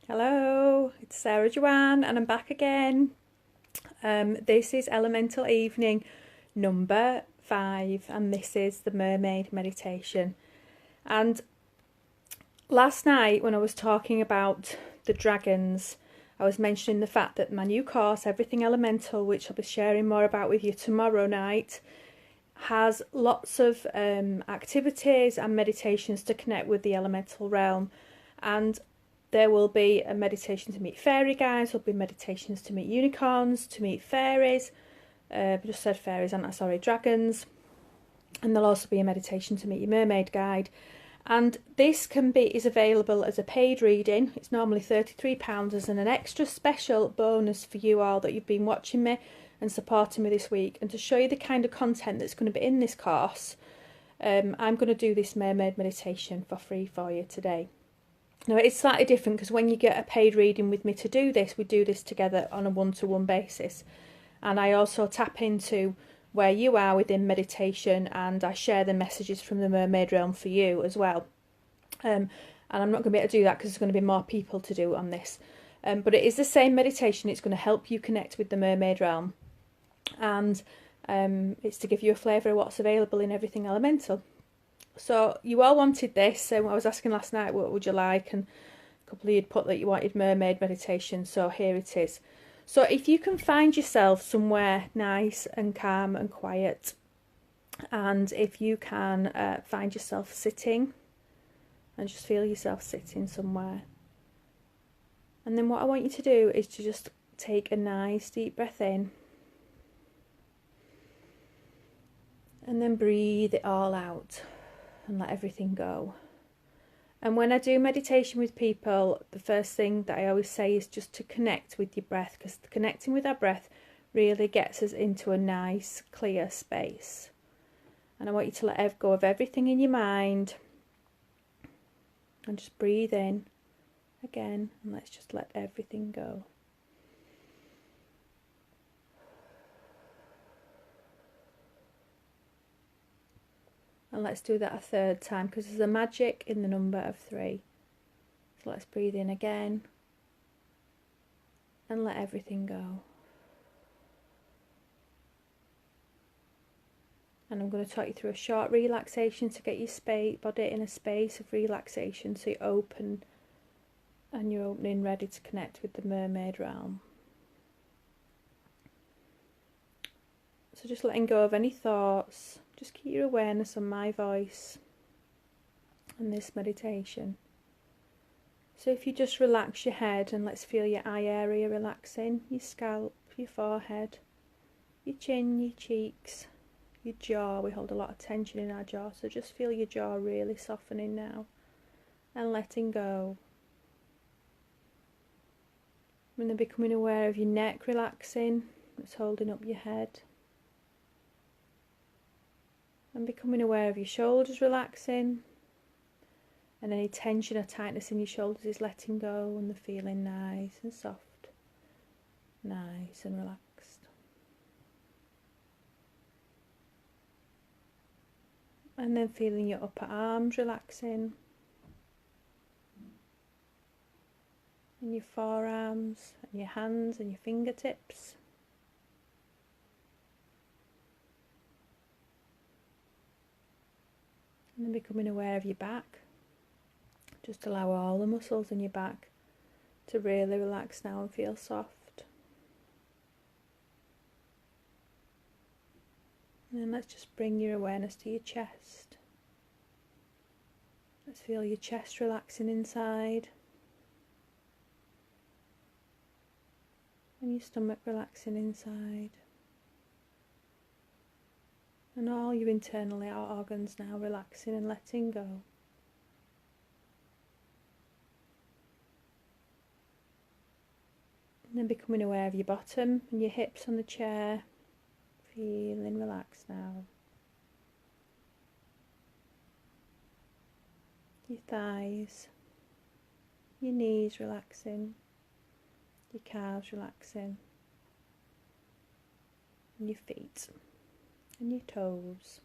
Hello, it's Sarah Joanne and I'm back again. This is Elemental Evening number 5 and this is the Mermaid meditation. And last night when I was talking about the dragons, I was mentioning the fact that my new course, Everything Elemental, which I'll be sharing more about with you tomorrow night, has lots of activities and meditations to connect with the elemental realm. And there will be a meditation to meet fairy guides, there'll be meditations to meet unicorns, to meet fairies, I just said fairies, aren't I? Sorry, dragons. And there'll also be a meditation to meet your mermaid guide. And this is available as a paid reading. It's normally £33 as an extra special bonus for you all that you've been watching me and supporting me this week. And to show you the kind of content that's going to be in this course, I'm going to do this mermaid meditation for free for you today. Now, it's slightly different because when you get a paid reading with me to do this, we do this together on a one-to-one basis. And I also tap into where you are within meditation and I share the messages from the mermaid realm for you as well. And I'm not going to be able to do that because there's going to be more people to do on this. But it is the same meditation. It's going to help you connect with the mermaid realm. And it's to give you a flavour of what's available in Everything Elemental. So you all wanted this, so I was asking last night what would you like, and a couple of you had put that you wanted mermaid meditation, so here it is. So if you can find yourself somewhere nice and calm and quiet, and if you can find yourself sitting, and just feel yourself sitting somewhere. And then what I want you to do is to just take a nice deep breath in, and then breathe it all out. And let everything go. And when I do meditation with people, the first thing that I always say is just to connect with your breath, because connecting with our breath really gets us into a nice, clear space. And I want you to let go of everything in your mind and just breathe in again, and let's just let everything go. And let's do that a third time because there's a magic in the number of 3. So let's breathe in again and let everything go. And I'm going to talk you through a short relaxation to get your body in a space of relaxation, so you're open and you're opening ready to connect with the mermaid realm. So just letting go of any thoughts. Just keep your awareness on my voice and this meditation. So if you just relax your head, and let's feel your eye area relaxing, your scalp, your forehead, your chin, your cheeks, your jaw. We hold a lot of tension in our jaw, so just feel your jaw really softening now and letting go. And then becoming aware of your neck relaxing, it's holding up your head. And becoming aware of your shoulders relaxing, and any tension or tightness in your shoulders is letting go, and they're feeling nice and soft, nice and relaxed. And then feeling your upper arms relaxing, and your forearms, and your hands and your fingertips. And then becoming aware of your back. Just allow all the muscles in your back to really relax now and feel soft. And then let's just bring your awareness to your chest. Let's feel your chest relaxing inside. And your stomach relaxing inside. And all your internal organs now relaxing and letting go. And then becoming aware of your bottom and your hips on the chair. Feeling relaxed now. Your thighs. Your knees relaxing. Your calves relaxing. And your feet. And your toes.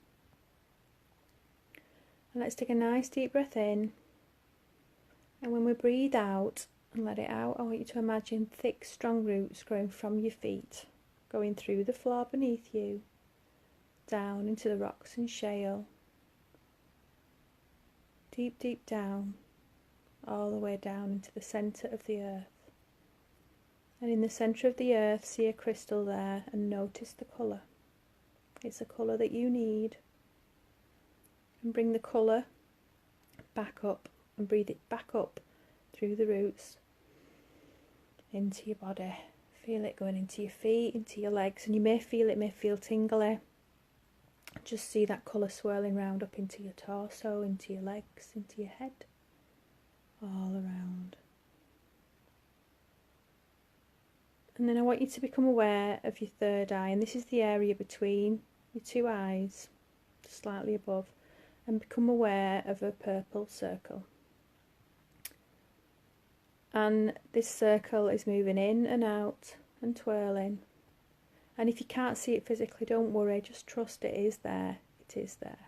And let's take a nice deep breath in, and when we breathe out, and let it out. I want you to imagine thick, strong roots growing from your feet, going through the floor beneath you, down into the rocks and shale, deep, deep down, all the way down into the centre of the earth. And in the centre of the earth, see a crystal there and notice the colour. It's a colour that you need. And bring the colour back up and breathe it back up through the roots into your body. Feel it going into your feet, into your legs, and you may feel tingly. Just see that colour swirling round up into your torso, into your legs, into your head, all around. And then I want you to become aware of your third eye, and this is the area between your two eyes, slightly above, and become aware of a purple circle. And this circle is moving in and out and twirling. And if you can't see it physically, don't worry, just trust it is there. It is there.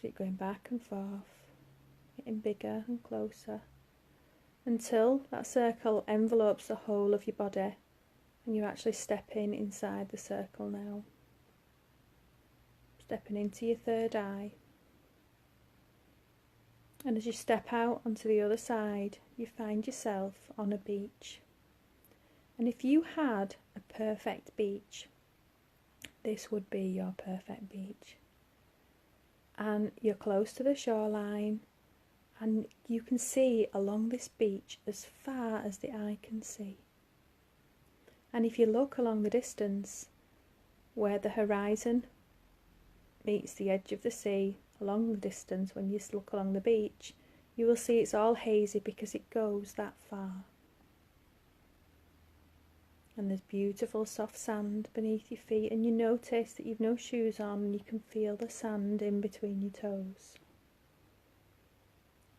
Keep going back and forth, getting bigger and closer, until that circle envelopes the whole of your body and you're actually stepping inside the circle now. Stepping into your third eye. And as you step out onto the other side, you find yourself on a beach. And if you had a perfect beach, this would be your perfect beach. And you're close to the shoreline, and you can see along this beach as far as the eye can see. And if you look along the distance, where the horizon meets the edge of the sea, along the distance when you look along the beach, you will see it's all hazy because it goes that far. And there's beautiful soft sand beneath your feet, and you notice that you've no shoes on and you can feel the sand in between your toes.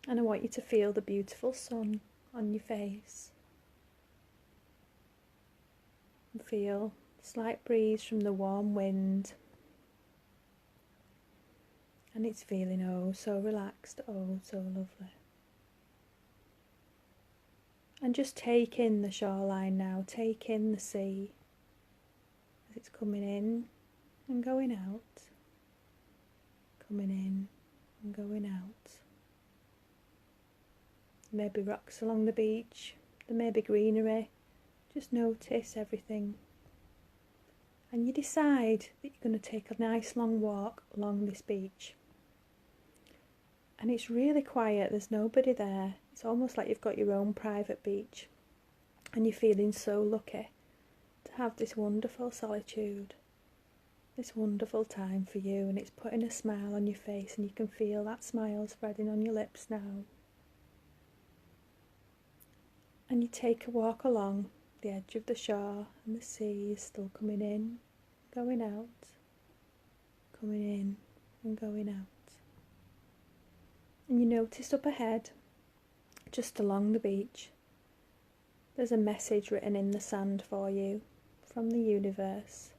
And I want you to feel the beautiful sun on your face. And feel a slight breeze from the warm wind. And it's feeling oh so relaxed, oh so lovely. And just take in the shoreline now, take in the sea as it's coming in and going out, coming in and going out. There may be rocks along the beach, there may be greenery, just notice everything. And you decide that you're going to take a nice long walk along this beach. And it's really quiet, there's nobody there. It's almost like you've got your own private beach. And you're feeling so lucky to have this wonderful solitude, this wonderful time for you. And it's putting a smile on your face, and you can feel that smile spreading on your lips now. And you take a walk along the edge of the shore, and the sea is still coming in, going out, coming in and going out. And you notice up ahead, just along the beach, there's a message written in the sand for you from the universe.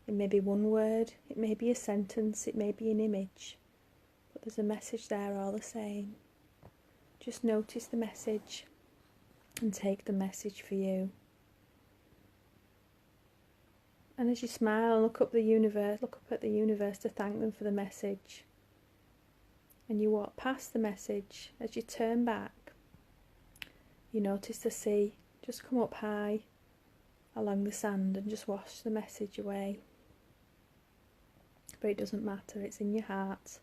It may be one word, it may be a sentence, it may be an image, but there's a message there all the same. Just notice the message and take the message for you. And as you smile and look up at the universe to thank them for the message, and you walk past the message, as you turn back, you notice the sea just come up high along the sand and just wash the message away. But it doesn't matter, it's in your heart,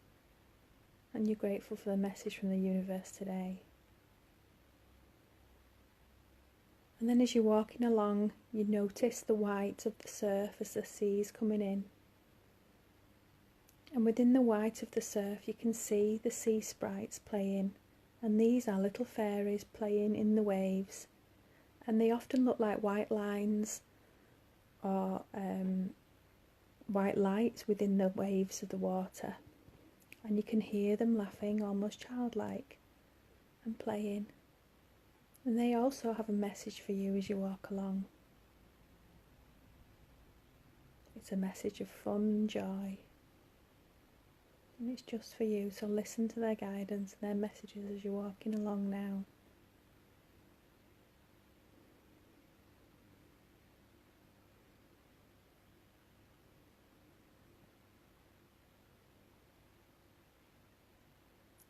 and you're grateful for the message from the universe today. And then as you're walking along, you notice the white of the surf as the sea's coming in. And within the white of the surf you can see the sea sprites playing, and these are little fairies playing in the waves, and they often look like white lines or white lights within the waves of the water, and you can hear them laughing almost childlike and playing. And they also have a message for you as you walk along. It's a message of fun and joy. And it's just for you, so listen to their guidance and their messages as you're walking along now.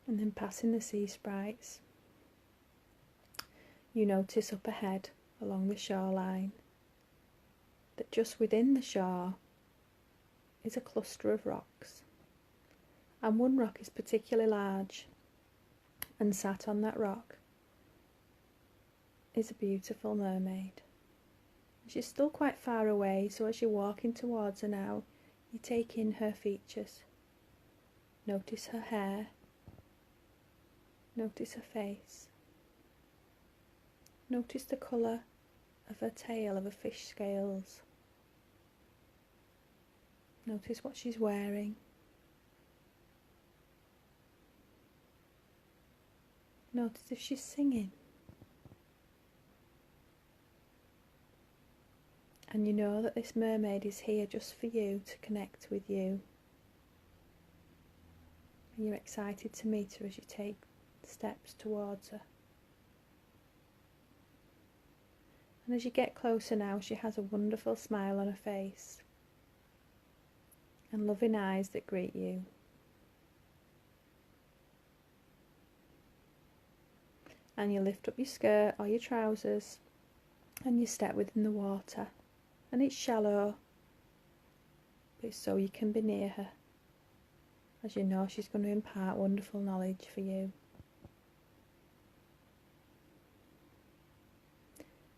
And then passing the sea sprites, you notice up ahead along the shoreline that just within the shore is a cluster of rocks. And one rock is particularly large, and sat on that rock is a beautiful mermaid. She's still quite far away, so as you're walking towards her now, you take in her features. Notice her hair. Notice her face. Notice the colour of her tail, of her fish scales. Notice what she's wearing. Notice if she's singing. And you know that this mermaid is here just for you, to connect with you. And you're excited to meet her as you take steps towards her. And as you get closer now, she has a wonderful smile on her face and loving eyes that greet you. And you lift up your skirt or your trousers and you step within the water. And it's shallow, but it's so you can be near her, as you know she's going to impart wonderful knowledge for you.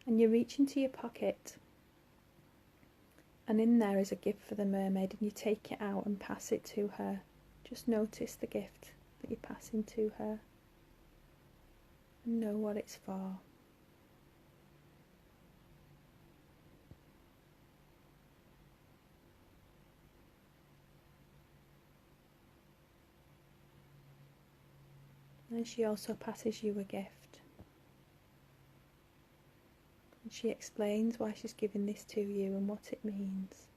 And you reach into your pocket, and in there is a gift for the mermaid, and you take it out and pass it to her. Just notice the gift that you're passing to her and know what it's for. And she also passes you a gift. And she explains why she's giving this to you and what it means.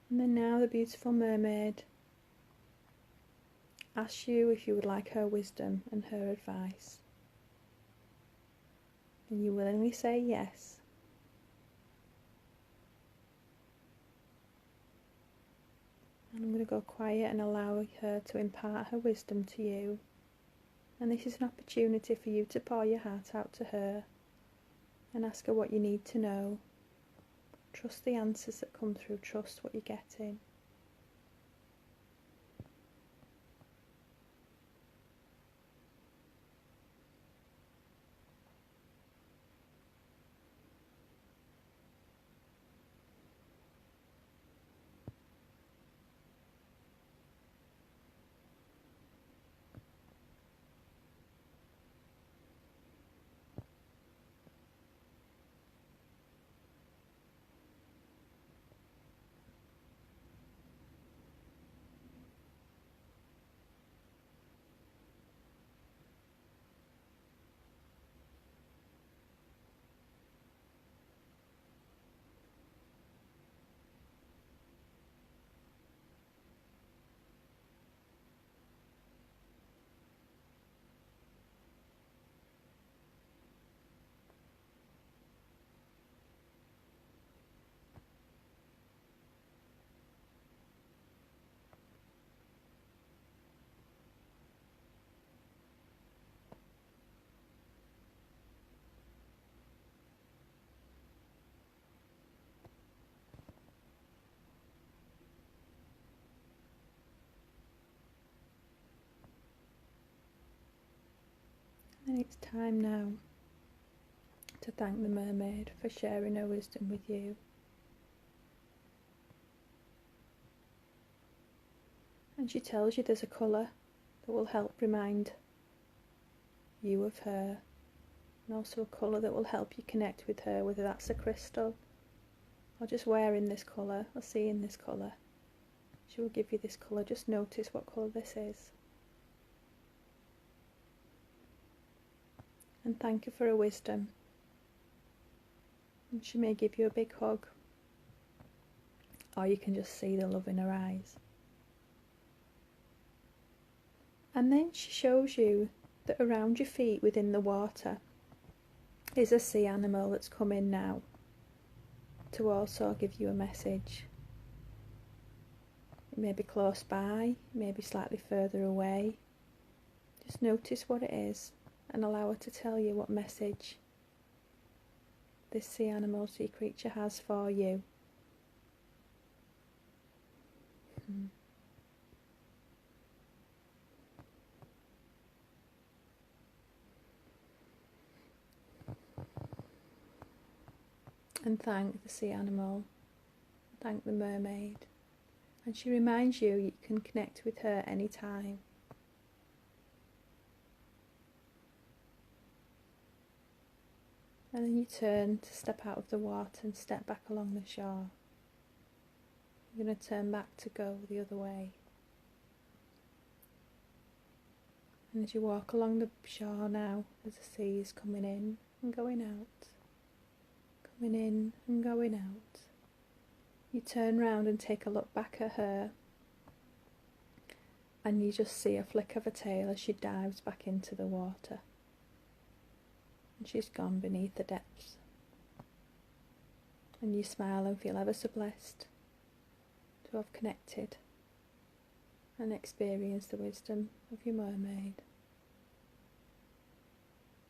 And then now the beautiful mermaid asks you if you would like her wisdom and her advice. And you willingly say yes. And I'm going to go quiet and allow her to impart her wisdom to you. And this is an opportunity for you to pour your heart out to her and ask her what you need to know. Trust the answers that come through, trust what you're getting. And it's time now to thank the mermaid for sharing her wisdom with you. And she tells you there's a colour that will help remind you of her, and also a colour that will help you connect with her, whether that's a crystal or just wearing this colour or seeing this colour. She will give you this colour. Just notice what colour this is. and thank her for her wisdom. And she may give you a big hug, or you can just see the love in her eyes. And then she shows you that around your feet within the water is a sea animal that's come in now to also give you a message. It may be close by, it may be slightly further away. Just notice what it is and allow her to tell you what message this sea animal, sea creature has for you. And thank the sea animal, thank the mermaid. And she reminds you you can connect with her anytime. And then you turn to step out of the water and step back along the shore. You're going to turn back to go the other way. And as you walk along the shore now, as the sea is coming in and going out, coming in and going out, you turn round and take a look back at her, and you just see a flick of her tail as she dives back into the water. And she's gone beneath the depths. And you smile and feel ever so blessed to have connected and experienced the wisdom of your mermaid.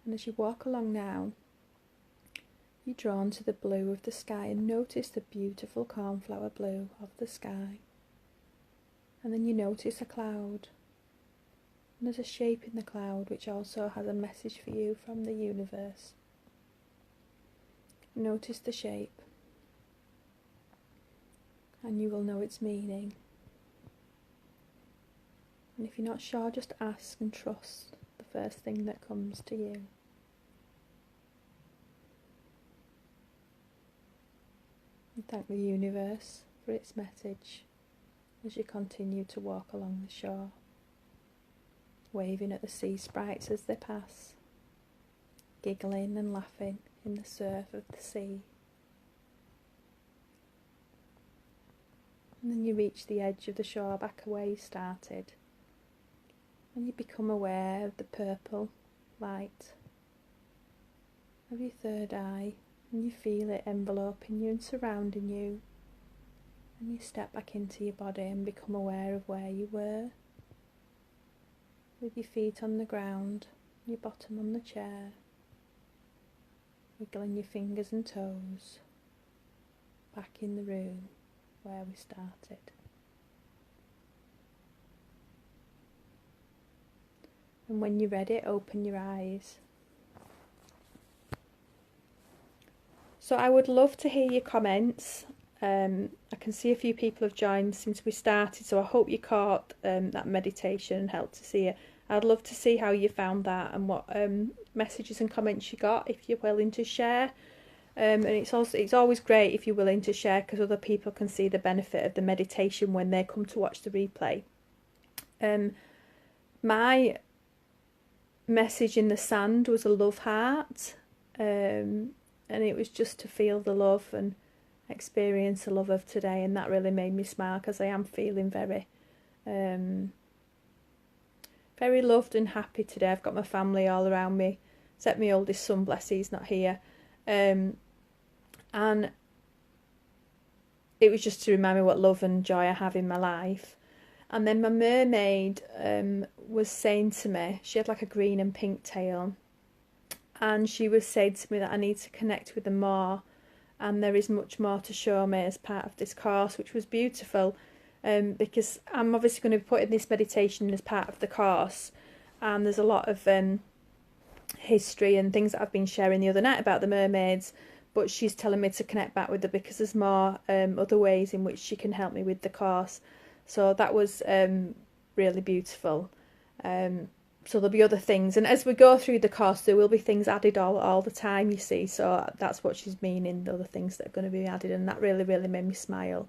And as you walk along now, you're drawn to the blue of the sky and notice the beautiful cornflower blue of the sky. And then you notice a cloud. And there's a shape in the cloud which also has a message for you from the universe. Notice the shape, and you will know its meaning. And if you're not sure, just ask and trust the first thing that comes to you. And thank the universe for its message as you continue to walk along the shore, waving at the sea sprites as they pass, giggling and laughing in the surf of the sea. And then you reach the edge of the shore back where you started, and you become aware of the purple light of your third eye, and you feel it enveloping you and surrounding you, and you step back into your body and become aware of where you were, with your feet on the ground, your bottom on the chair, wiggling your fingers and toes back in the room where we started. And when you're ready, open your eyes. So I would love to hear your comments. I can see a few people have joined since we started, so I hope you caught that meditation and helped to see it. I'd love to see how you found that and what messages and comments you got, if you're willing to share. And it's always great if you're willing to share, because other people can see the benefit of the meditation when they come to watch the replay. My message in the sand was a love heart, and it was just to feel the love and experience the love of today, and that really made me smile, because I am feeling very very loved and happy today. I've got my family all around me, except my oldest son, bless, he's not here, and it was just to remind me what love and joy I have in my life. And then my mermaid was saying to me, she had like a green and pink tail, and she was saying to me that I need to connect with them more, and there is much more to show me as part of this course, which was beautiful, because I'm obviously going to be putting this meditation as part of the course, and there's a lot of history and things that I've been sharing the other night about the mermaids, but she's telling me to connect back with her because there's more other ways in which she can help me with the course. So that was really beautiful. So there'll be other things, and as we go through the course there will be things added all the time, you see, so that's what she's meaning, the other things that are going to be added, and that really made me smile.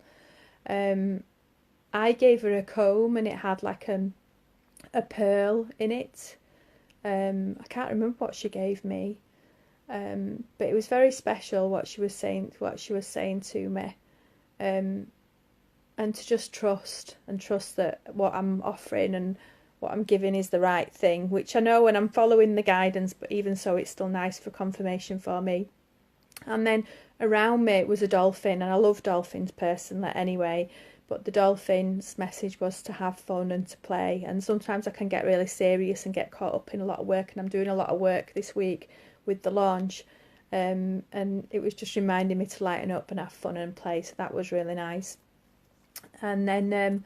I gave her a comb, and it had like a pearl in it, I can't remember what she gave me, but it was very special what she was saying to me, and to just trust that what I'm offering and what I'm giving is the right thing, which I know when I'm following the guidance, but even so it's still nice for confirmation for me. And then around me was a dolphin, and I love dolphins personally anyway, but the dolphin's message was to have fun and to play. And sometimes I can get really serious and get caught up in a lot of work, and I'm doing a lot of work this week with the launch, and it was just reminding me to lighten up and have fun and play, so that was really nice. And then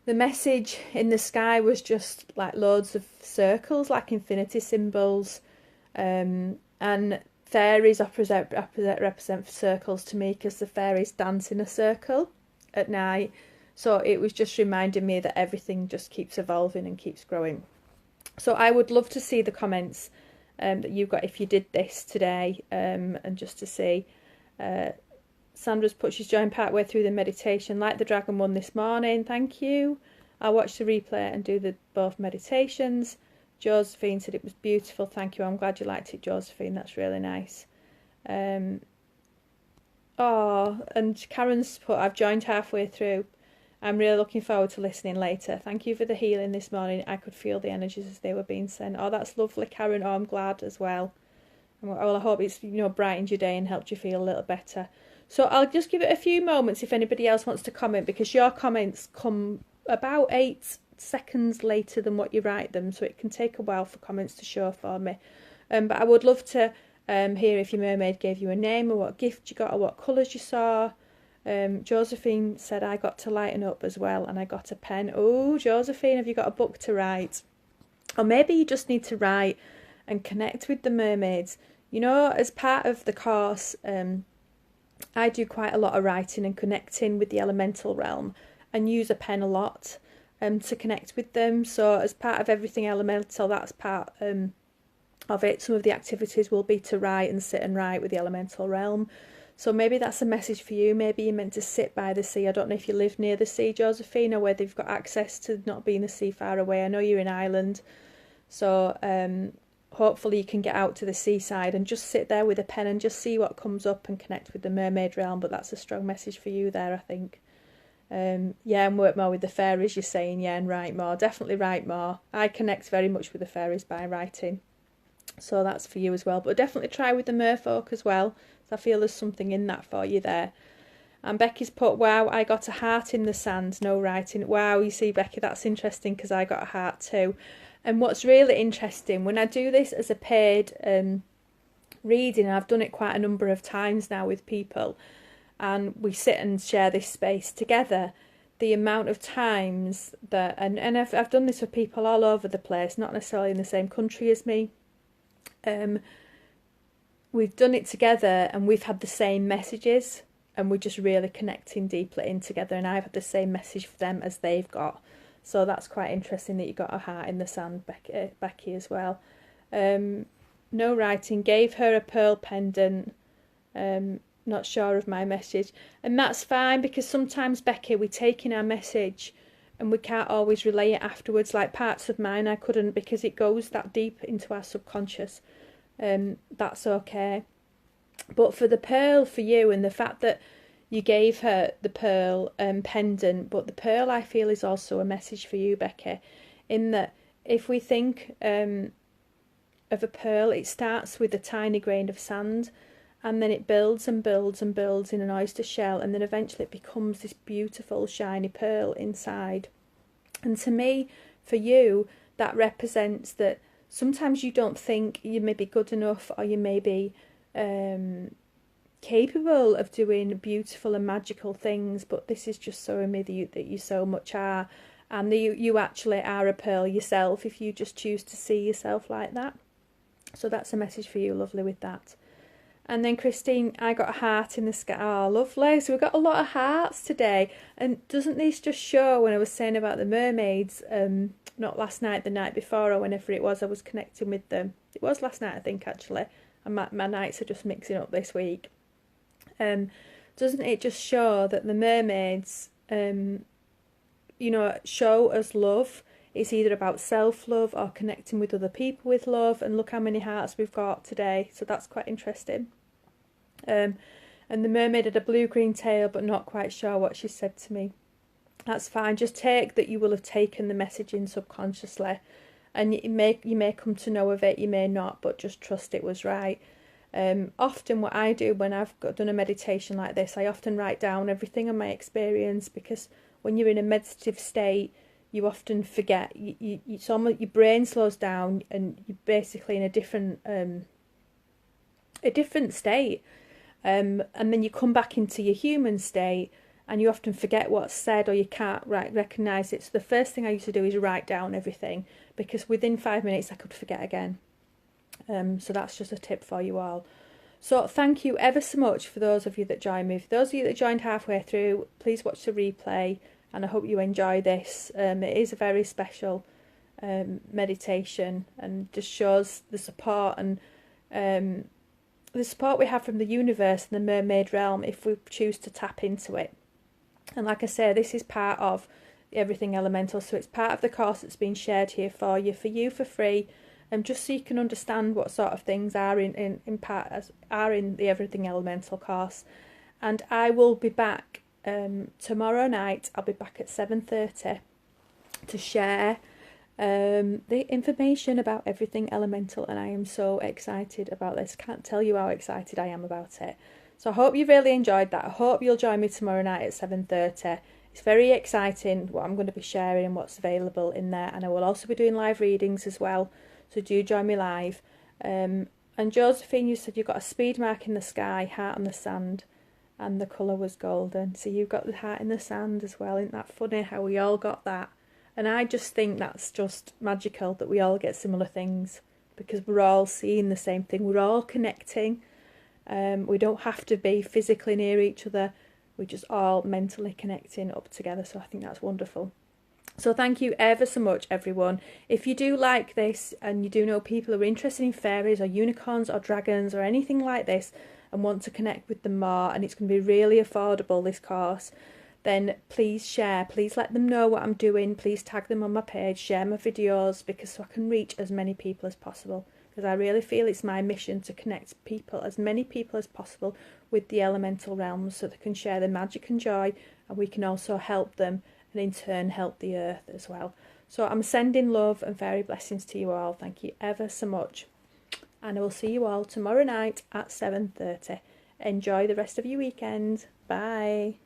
the message in the sky was just like loads of circles, like infinity symbols, and fairies represent circles to me, because the fairies dance in a circle at night. So it was just reminding me that everything just keeps evolving and keeps growing. So I would love to see the comments that you got if you did this today, and just to see. Sandra's put she's joined partway through the meditation, like the dragon one this morning. Thank you. I'll watch the replay and do both meditations. Josephine said it was beautiful. Thank you. I'm glad you liked it, Josephine. That's really nice. And Karen's put, I've joined halfway through. I'm really looking forward to listening later. Thank you for the healing this morning. I could feel the energies as they were being sent. Oh, that's lovely, Karen. Oh, I'm glad as well. Well, I hope it's brightened your day and helped you feel a little better. So I'll just give it a few moments if anybody else wants to comment, because your comments come about 8 seconds later than what you write them, so it can take a while for comments to show for me. But I would love to hear if your mermaid gave you a name, or what gift you got, or what colours you saw. Josephine said I got to lighten up as well, and I got a pen. Oh, Josephine, have you got a book to write? Or maybe you just need to write and connect with the mermaids. As part of the course, I do quite a lot of writing and connecting with the elemental realm, and use a pen a lot to connect with them. So as part of everything elemental, that's part of it. Some of the activities will be to write and sit and write with the elemental realm. So maybe that's a message for you. Maybe you're meant to sit by the sea. I don't know if you live near the sea, Josephine, or whether you've got access to not being the sea far away. I know you're in Ireland, so hopefully you can get out to the seaside and just sit there with a pen and just see what comes up and connect with the mermaid realm. But that's a strong message for you there, I think. And work more with the fairies, you're saying, and write more. Definitely write more. I connect very much with the fairies by writing, so that's for you as well. But definitely try with the merfolk as well, so I feel there's something in that for you there. And Becky's put, wow, I got a heart in the sand, no writing. Wow, you see, Becky, that's interesting, because I got a heart too. And what's really interesting, when I do this as a paid reading, and I've done it quite a number of times now with people, and we sit and share this space together, the amount of times that, and I've done this with people all over the place, not necessarily in the same country as me, we've done it together and we've had the same messages, and we're just really connecting deeply in together, and I've had the same message for them as they've got. So that's quite interesting that you got a heart in the sand, Becky as well. No writing, gave her a pearl pendant. Not sure of my message. And that's fine, because sometimes, Becky, we take in our message and we can't always relay it afterwards. Like parts of mine I couldn't, because it goes that deep into our subconscious. That's okay. But for the pearl for you, and the fact that you gave her the pearl pendant, but the pearl, I feel, is also a message for you, Becky, in that if we think of a pearl, it starts with a tiny grain of sand, and then it builds and builds and builds in an oyster shell, and then eventually it becomes this beautiful shiny pearl inside. And to me, for you, that represents that sometimes you don't think you may be good enough, or you may be capable of doing beautiful and magical things, but this is just showing me that you so much are, and that you actually are a pearl yourself if you just choose to see yourself like that. So that's a message for you, lovely, with that. And then Christine, I got a heart in the sky. Oh, lovely. So we've got a lot of hearts today. And doesn't this just show, when I was saying about the mermaids, not last night, the night before, or whenever it was, I was connecting with them. It was last night, I think, actually. And my nights are just mixing up this week. Doesn't it just show that the mermaids, show us love It's either about self-love or connecting with other people with love, and look how many hearts we've got today, so that's quite interesting. And the mermaid had a blue-green tail, but not quite sure what she said to me. That's fine, just take that you will have taken the message in subconsciously, and you may come to know of it, you may not, but just trust it was right. Often what I do when I've done a meditation like this, I often write down everything on my experience, because when you're in a meditative state, you often forget. It's almost, your brain slows down, and you're basically in a different state. And then you come back into your human state, and you often forget what's said, or you can't recognise it. So the first thing I used to do is write down everything, because within 5 minutes I could forget again. So that's just a tip for you all. So thank you ever so much for those of you that joined me. For those of you that joined halfway through, please watch the replay, and I hope you enjoy this. It is a very special meditation, and just shows the support and the support we have from the universe and the mermaid realm if we choose to tap into it. And like I say, this is part of Everything Elemental, so it's part of the course that's been shared here for you for free, just so you can understand what sort of things are in the Everything Elemental course. And I will be back tomorrow night. I'll be back at 7:30 to share the information about Everything Elemental, and I am so excited about this. Can't tell you how excited I am about it. So I hope you really enjoyed that. I hope you'll join me tomorrow night at 7:30. It's very exciting what I'm going to be sharing and what's available in there, and I will also be doing live readings as well, so do join me live. And Josephine, you said you got a speed mark in the sky, heart on the sand, and the colour was golden. So you've got the heart in the sand as well. Isn't that funny how we all got that? And I just think that's just magical that we all get similar things, because we're all seeing the same thing. We're all connecting. We don't have to be physically near each other. We're just all mentally connecting up together. So I think that's wonderful. So thank you ever so much, everyone. If you do like this, and you do know people who are interested in fairies or unicorns or dragons or anything like this, and want to connect with them more, and it's going to be really affordable, this course, then please share. Please let them know what I'm doing. Please tag them on my page, share my videos, because so I can reach as many people as possible. Because I really feel it's my mission to connect people, as many people as possible, with the elemental realms, so they can share their magic and joy, and we can also help them, and in turn help the earth as well. So I'm sending love and fairy blessings to you all. Thank you ever so much. And I will see you all tomorrow night at 7:30. Enjoy the rest of your weekend. Bye.